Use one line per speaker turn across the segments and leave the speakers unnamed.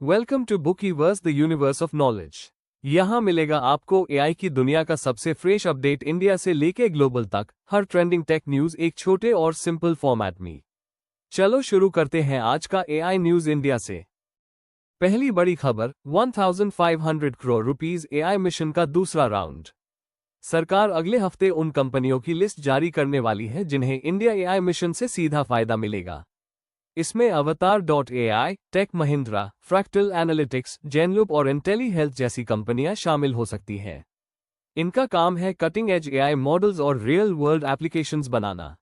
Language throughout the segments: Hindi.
Welcome to Bookiverse the universe of knowledge. यहाँ मिलेगा आपको एआई की दुनिया का सबसे फ्रेश अपडेट, इंडिया से लेके ग्लोबल तक, हर ट्रेंडिंग टेक न्यूज एक छोटे और सिंपल फॉर्मेट में। चलो शुरू करते हैं आज का एआई न्यूज इंडिया से। पहली बड़ी खबर, 1500 करोड़ रुपीस एआई मिशन का दूसरा राउंड। सरकार अगले हफ्ते उन कंपनियों की लिस्ट जारी करने वाली है जिन्हें इंडिया एआई मिशन से सीधा फायदा मिलेगा। इसमें अवतार.ai, टेक महिंद्रा, फ्रैक्टल एनालिटिक्स, जेनलूप और इंटेली हेल्थ जैसी कंपनियां शामिल हो सकती हैं। इनका काम है कटिंग एज एआई मॉडल्स और रियल वर्ल्ड एप्लीकेशंस बनाना।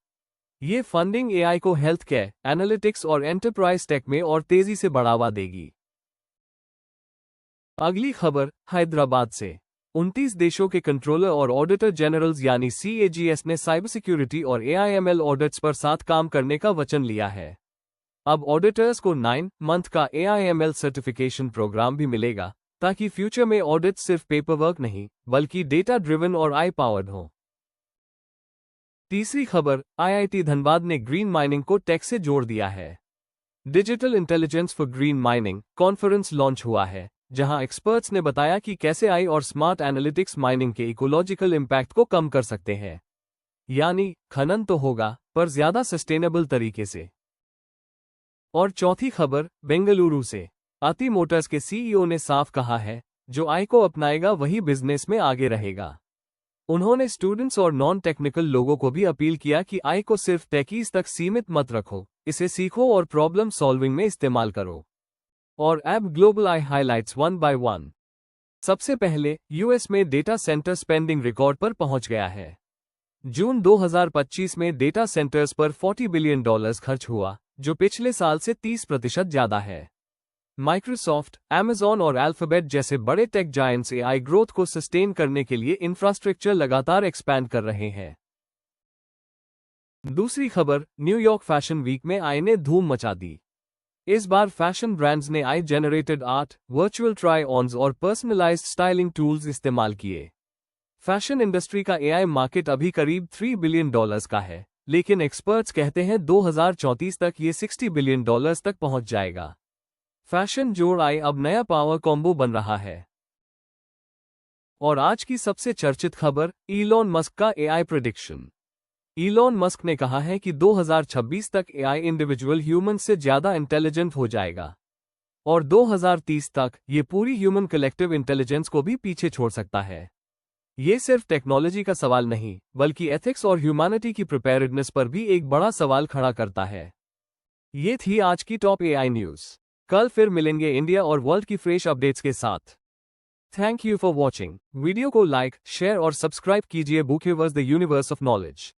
ये फंडिंग एआई को हेल्थ केयर, एनालिटिक्स और एंटरप्राइज टेक में और तेजी से बढ़ावा देगी। अगली खबर हैदराबाद से। 29 देशों के कंट्रोलर और ऑडिटर जनरल्स यानी CAGS ने साइबर सिक्योरिटी और AIML ऑडिट्स पर साथ काम करने का वचन लिया है। अब ऑडिटर्स को 9 मंथ का AIML सर्टिफिकेशन प्रोग्राम भी मिलेगा, ताकि फ्यूचर में ऑडिट सिर्फ पेपरवर्क नहीं बल्कि डेटा ड्रिवन और आई पावर्ड हो। तीसरी खबर, IIT धनबाद ने ग्रीन माइनिंग को टेक से जोड़ दिया है। Digital intelligence for green mining conference launch हुआ है, जहां एक्सपर्ट्स ने बताया कि कैसे AI और स्मार्ट एनालिटिक्स माइनिंग के इकोलॉजिकल इम्पैक्ट को कम कर सकते हैं। यानी खनन तो होगा, पर ज्यादा सस्टेनेबल तरीके से। और चौथी खबर, बेंगलुरु से। आती मोटर्स के CEO ने साफ कहा है, जो AI को अपनाएगा वही बिजनेस में आगे रहेगा। उन्होंने स्टूडेंट्स और नॉन टेक्निकल लोगों को भी अपील किया कि AI को सिर्फ टेकीज तक सीमित मत रखो, इसे सीखो और प्रॉब्लम सॉल्विंग में इस्तेमाल करो। और अब ग्लोबल AI हाइलाइट्स 1 by 1। सबसे पहले, US में डेटा सेंटर स्पेंडिंग रिकॉर्ड पर पहुंच गया है। जून 2025 में डेटा सेंटर्स पर $40 बिलियन खर्च हुआ, जो पिछले साल से 30% ज्यादा है। माइक्रोसॉफ्ट, Amazon और अल्फाबेट जैसे बड़े टेक जायंट्स AI ग्रोथ को सस्टेन करने के लिए इंफ्रास्ट्रक्चर लगातार एक्सपैंड कर रहे हैं। दूसरी खबर, न्यूयॉर्क फैशन वीक में AI ने धूम मचा दी। इस बार फैशन ब्रांड्स ने AI generated art, virtual try ons और पर्सनलाइज्ड स्टाइलिंग टूल्स इस्तेमाल किए। फैशन इंडस्ट्री का AI मार्केट अभी करीब $3 बिलियन का है, लेकिन एक्सपर्ट्स कहते हैं 2034 तक ये $60 बिलियन तक पहुंच जाएगा। फैशन जोड़ AI अब नया पावर कॉम्बो बन रहा है। और आज की सबसे चर्चित खबर, इलॉन मस्क का AI प्रेडिक्शन। इलॉन मस्क ने कहा है कि 2026 तक AI इंडिविजुअल ह्यूमन से ज्यादा इंटेलिजेंट हो जाएगा और 2030 तक ये पूरी ह्यूमन कलेक्टिव इंटेलिजेंस को भी पीछे छोड़ सकता है। ये सिर्फ टेक्नोलॉजी का सवाल नहीं, बल्कि एथिक्स और ह्यूमैनिटी की प्रिपेयर्डनेस पर भी एक बड़ा सवाल खड़ा करता है। ये थी आज की टॉप AI न्यूज़। कल फिर मिलेंगे इंडिया और वर्ल्ड की फ्रेश अपडेट्स के साथ। Thank you for watching. Video को लाइक, शेयर और सब्सक्राइब कीजिए बुकीवर्स द यूनिवर्स ऑफ नॉलेज।